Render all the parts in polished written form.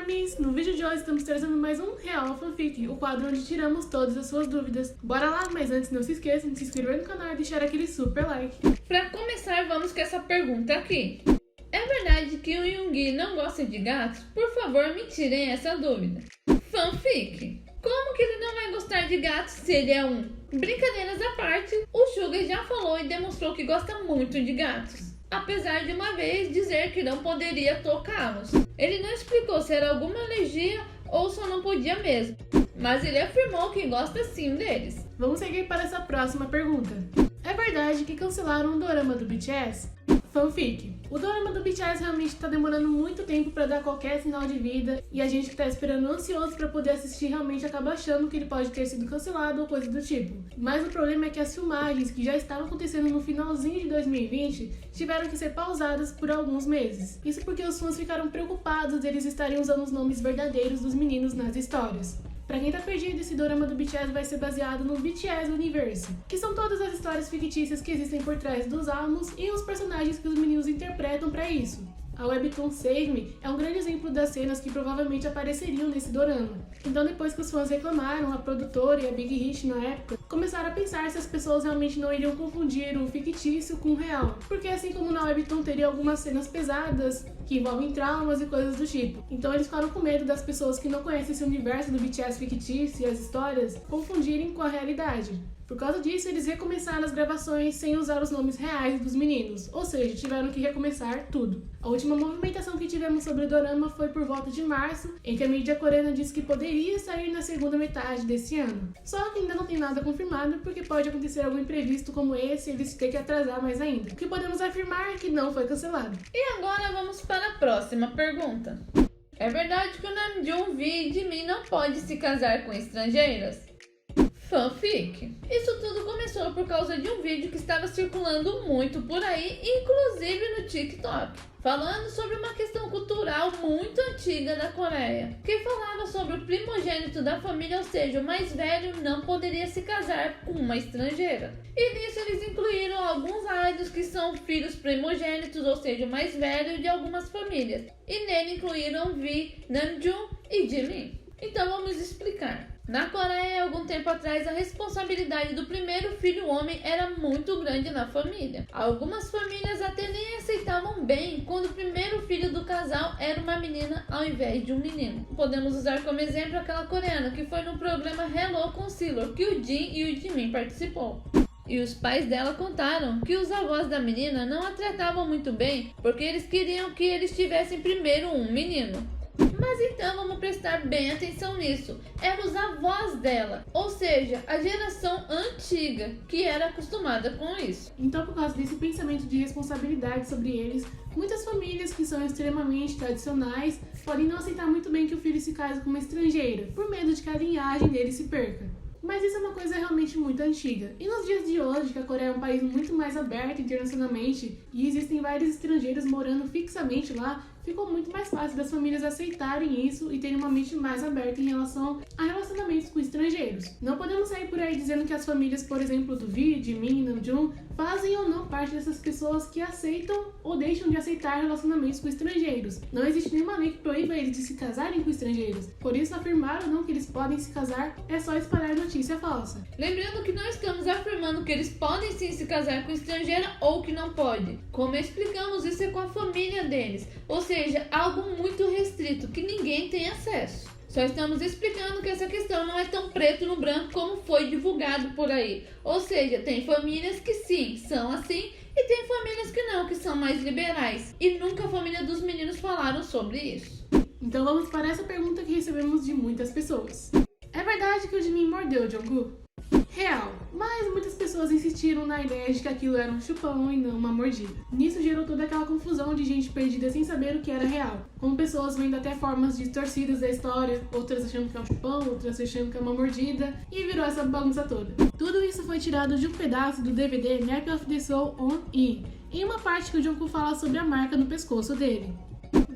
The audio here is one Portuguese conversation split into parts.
Armies! No vídeo de hoje estamos trazendo mais um Real Fanfic, o quadro onde tiramos todas as suas dúvidas. Bora lá, mas antes não se esqueçam de se inscrever no canal e deixar aquele super like. Pra começar, vamos com essa pergunta aqui. É verdade que o Yoongi não gosta de gatos? Por favor, me tirem essa dúvida. Fanfic. Como que ele não vai gostar de gatos se ele é um? Brincadeiras à parte, o Suga já falou e demonstrou que gosta muito de gatos. Apesar de uma vez dizer que não poderia tocá-los. Ele não explicou se era alguma alergia ou só não podia mesmo. Mas ele afirmou que gosta sim deles. Vamos seguir para essa próxima pergunta. É verdade que cancelaram o dorama do BTS? Fanfic. O dorama do BTS realmente está demorando muito tempo para dar qualquer sinal de vida e a gente que está esperando ansioso para poder assistir realmente acaba achando que ele pode ter sido cancelado ou coisa do tipo. Mas o problema é que as filmagens que já estavam acontecendo no finalzinho de 2020 tiveram que ser pausadas por alguns meses. Isso porque os fãs ficaram preocupados deles estarem usando os nomes verdadeiros dos meninos nas histórias. Pra quem tá perdido, esse dorama do BTS vai ser baseado no BTS Universe, que são todas as histórias fictícias que existem por trás dos álbuns e os personagens que os meninos interpretam pra isso. A webtoon Save Me é um grande exemplo das cenas que provavelmente apareceriam nesse dorama. Então depois que os fãs reclamaram, a produtora e a Big Hit na época começaram a pensar se as pessoas realmente não iriam confundir o fictício com o real. Porque assim como na webtoon teria algumas cenas pesadas que envolvem traumas e coisas do tipo. Então eles ficaram com medo das pessoas que não conhecem esse universo do BTS fictício e as histórias confundirem com a realidade. Por causa disso, eles recomeçaram as gravações sem usar os nomes reais dos meninos, ou seja, tiveram que recomeçar tudo. A última movimentação que tivemos sobre o dorama foi por volta de março, em que a mídia coreana disse que poderia sair na segunda metade desse ano. Só que ainda não tem nada confirmado, porque pode acontecer algum imprevisto como esse e eles terem que atrasar mais ainda. O que podemos afirmar é que não foi cancelado. E agora vamos para a próxima pergunta. É verdade que o Namjoon V e Jimin não pode se casar com estrangeiras? Fanfic. Isso tudo começou por causa de um vídeo que estava circulando muito por aí, inclusive no TikTok, falando sobre uma questão cultural muito antiga da Coreia, que falava sobre o primogênito da família, ou seja, o mais velho, não poderia se casar com uma estrangeira. E nisso eles incluíram alguns idols que são filhos primogênitos, ou seja, o mais velho de algumas famílias. E nele incluíram V, Namjoon e Jimin. Então vamos explicar. Na Coreia, algum tempo atrás, a responsabilidade do primeiro filho homem era muito grande na família. Algumas famílias até nem aceitavam bem quando o primeiro filho do casal era uma menina ao invés de um menino. Podemos usar como exemplo aquela coreana que foi no programa Hello Concealer, que o Jin e o Jimin participou. E os pais dela contaram que os avós da menina não a tratavam muito bem porque eles queriam que eles tivessem primeiro um menino. Mas então vamos prestar bem atenção nisso. Eram os avós dela, ou seja, a geração antiga que era acostumada com isso. Então, por causa desse pensamento de responsabilidade sobre eles, muitas famílias que são extremamente tradicionais podem não aceitar muito bem que o filho se case com uma estrangeira, por medo de que a linhagem dele se perca. Mas isso é uma coisa realmente muito antiga. E nos dias de hoje, que a Coreia é um país muito mais aberto internacionalmente e existem vários estrangeiros morando fixamente lá, ficou muito mais fácil das famílias aceitarem isso e terem uma mente mais aberta em relação a relacionamentos com estrangeiros. Não podemos sair por aí dizendo que as famílias, por exemplo, do V, Jimin, Namjoon, fazem ou não parte dessas pessoas que aceitam ou deixam de aceitar relacionamentos com estrangeiros. Não existe nenhuma lei que proíba eles de se casarem com estrangeiros. Por isso, afirmar ou não que eles podem se casar é só espalhar notícia falsa. Lembrando que não estamos afirmando que eles podem sim se casar com estrangeira ou que não pode. Como explicamos, isso é com a família deles, ou seja, algo muito restrito que ninguém tem acesso. Só estamos explicando que essa questão não é tão preto no branco como foi divulgado por aí. Ou seja, tem famílias que sim, são assim, e tem famílias que não, que são mais liberais. E nunca a família dos meninos falaram sobre isso. Então vamos para essa pergunta que recebemos de muitas pessoas. É verdade que o Jimin mordeu o Jungkook? Real, mas muitas pessoas insistiram na ideia de que aquilo era um chupão e não uma mordida. Nisso gerou toda aquela confusão de gente perdida sem saber o que era real, com pessoas vendo até formas distorcidas da história, outras achando que é um chupão, outras achando que é uma mordida, e virou essa bagunça toda. Tudo isso foi tirado de um pedaço do DVD Map of the Soul on E, em uma parte que o Jungkook fala sobre a marca no pescoço dele.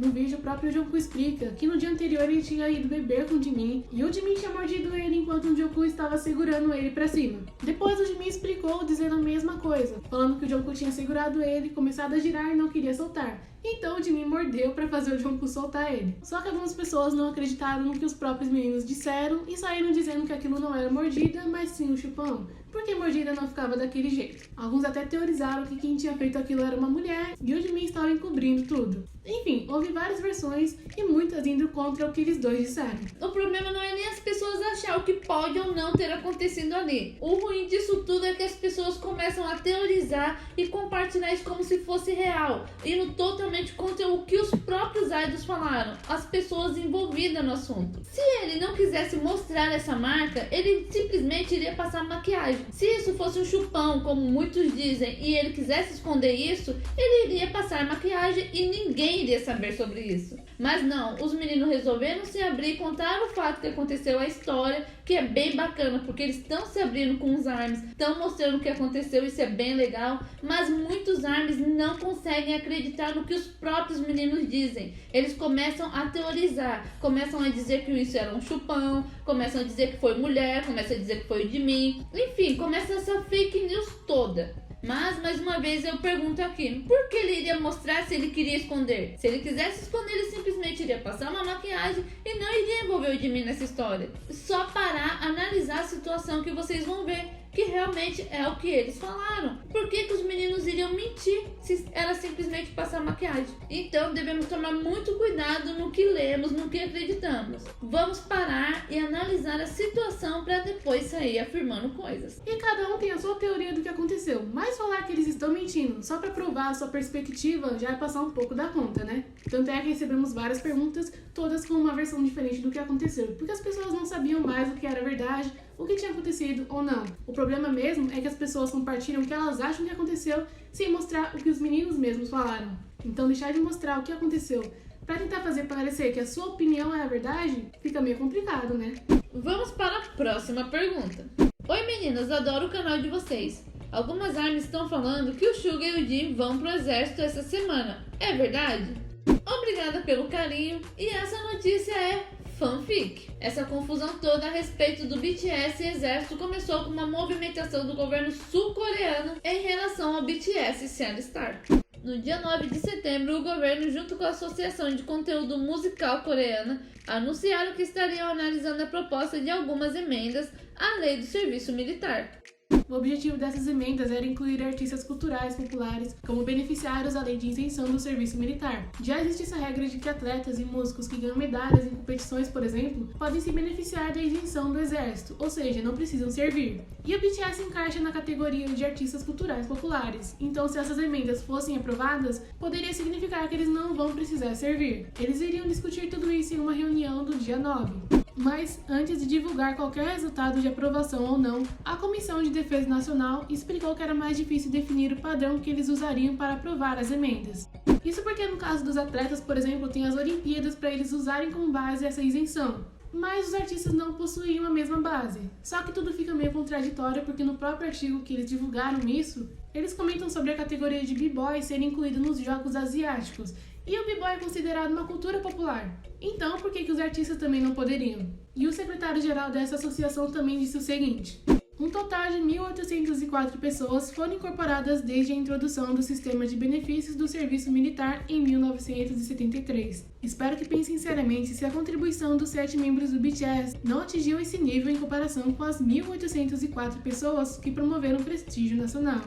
no vídeo o próprio Jungkook explica que no dia anterior ele tinha ido beber com o Jimin e o Jimin tinha mordido ele enquanto o Jungkook estava segurando ele pra cima. Depois o Jimin explicou dizendo a mesma coisa, falando que o Jungkook tinha segurado ele, começado a girar e não queria soltar. Então o Jimin mordeu pra fazer o Jungkook soltar ele. Só que algumas pessoas não acreditaram no que os próprios meninos disseram e saíram dizendo que aquilo não era mordida, mas sim um chupão, porque mordida não ficava daquele jeito. Alguns até teorizaram que quem tinha feito aquilo era uma mulher e o Jimin estava encobrindo tudo. Enfim, houve várias versões e muitas indo contra o que eles dois disseram. O problema não é nem as pessoas achar o que pode ou não ter acontecido ali. O ruim disso tudo é que as pessoas começam a teorizar e compartilhar isso como se fosse real, indo totalmente contra o que os próprios idols falaram, as pessoas envolvidas no assunto. Se ele não quisesse mostrar essa marca, ele simplesmente iria passar maquiagem. Se isso fosse um chupão, como muitos dizem, e ele quisesse esconder isso, ele iria passar maquiagem e ninguém iria saber sobre isso. Mas não, os meninos resolveram se abrir e contar o fato que aconteceu, a história, que é bem bacana, porque eles estão se abrindo com os ARMYs, estão mostrando o que aconteceu, isso é bem legal, mas muitos ARMYs não conseguem acreditar no que os próprios meninos dizem. Eles começam a teorizar, começam a dizer que isso era um chupão, começam a dizer que foi mulher, começam a dizer que foi de mim, enfim, começa essa fake news toda. Mas, mais uma vez, eu pergunto aqui, por que ele iria mostrar se ele queria esconder? Se ele quisesse esconder, ele simplesmente iria passar uma maquiagem e não iria envolver o Jimin nessa história. Só parar, analisar a situação que vocês vão ver que realmente é o que eles falaram. Por que os meninos iriam mentir se era simplesmente passar maquiagem? Então devemos tomar muito cuidado no que lemos, no que acreditamos. Vamos parar e analisar a situação para depois sair afirmando coisas. E cada um tem a sua teoria do que aconteceu, mas falar que eles estão mentindo só para provar a sua perspectiva já é passar um pouco da conta, né? Tanto é que recebemos várias perguntas, todas com uma versão diferente do que aconteceu, porque as pessoas não sabiam mais o que era verdade, o que tinha acontecido ou não. O problema mesmo é que as pessoas compartilham o que elas acham que aconteceu sem mostrar o que os meninos mesmos falaram. Então deixar de mostrar o que aconteceu para tentar fazer parecer que a sua opinião é a verdade, fica meio complicado, né? Vamos para a próxima pergunta. Oi meninas, adoro o canal de vocês. Algumas ARMYs estão falando que o Suga e o Jin vão pro exército essa semana. É verdade? Obrigada pelo carinho e essa notícia é fanfic. Essa confusão toda a respeito do BTS e exército começou com uma movimentação do governo sul-coreano em relação ao BTS e Star. No dia 9 de setembro, o governo, junto com a Associação de Conteúdo Musical Coreana, anunciaram que estariam analisando a proposta de algumas emendas à lei do serviço militar. O objetivo dessas emendas era incluir artistas culturais populares como beneficiários da lei de isenção do serviço militar. Já existe essa regra de que atletas e músicos que ganham medalhas em competições, por exemplo, podem se beneficiar da isenção do exército, ou seja, não precisam servir. E o BTS encaixa na categoria de artistas culturais populares, então se essas emendas fossem aprovadas, poderia significar que eles não vão precisar servir. Eles iriam discutir tudo isso em uma reunião do dia 9. Mas, antes de divulgar qualquer resultado de aprovação ou não, a Comissão de Defesa Nacional explicou que era mais difícil definir o padrão que eles usariam para aprovar as emendas. Isso porque no caso dos atletas, por exemplo, tem as Olimpíadas para eles usarem como base essa isenção. Mas os artistas não possuíam a mesma base. Só que tudo fica meio contraditório porque no próprio artigo que eles divulgaram isso, eles comentam sobre a categoria de b-boy ser incluída nos jogos asiáticos. E o b-boy é considerado uma cultura popular. Então, por que os artistas também não poderiam? E o secretário-geral dessa associação também disse o seguinte: um total de 1.804 pessoas foram incorporadas desde a introdução do sistema de benefícios do serviço militar em 1973. Espero que pensem seriamente se a contribuição dos 7 membros do BTS não atingiu esse nível em comparação com as 1.804 pessoas que promoveram prestígio nacional.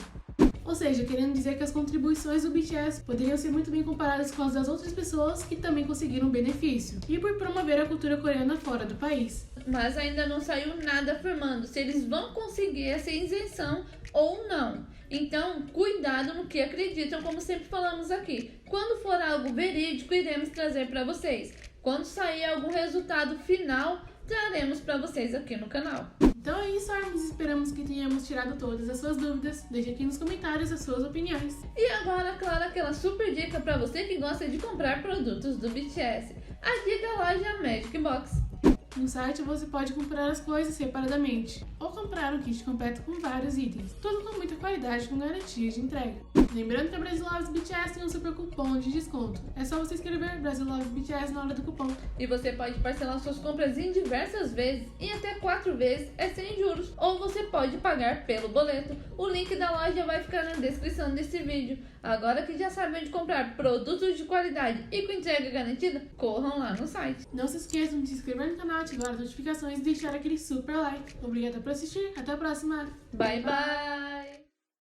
Ou seja, querendo dizer que as contribuições do BTS poderiam ser muito bem comparadas com as das outras pessoas que também conseguiram benefício, e por promover a cultura coreana fora do país. Mas ainda não saiu nada afirmando se eles vão conseguir essa isenção ou não. Então, cuidado no que acreditam, como sempre falamos aqui. Quando for algo verídico, iremos trazer para vocês. Quando sair algum resultado final, traremos para vocês aqui no canal. Então é isso, ARMYs. Esperamos que tenhamos tirado todas as suas dúvidas. Deixe aqui nos comentários as suas opiniões. E agora, claro, aquela super dica para você que gosta de comprar produtos do BTS. A dica loja Magic Box. No site você pode comprar as coisas separadamente ou comprar um kit completo com vários itens, tudo com muita qualidade com garantia de entrega. Lembrando que a Brazil Loves BTS tem um super cupom de desconto. É só você escrever Brazil Loves BTS na hora do cupom. E você pode parcelar suas compras em diversas vezes, em até 4 vezes, sem juros. Ou você pode pagar pelo boleto. O link da loja vai ficar na descrição desse vídeo. Agora que já sabem onde comprar produtos de qualidade e com entrega garantida, corram lá no site. Não se esqueçam de se inscrever no canal, ativar as notificações e deixar aquele super like. Obrigada por assistir. Até a próxima. Bye, bye!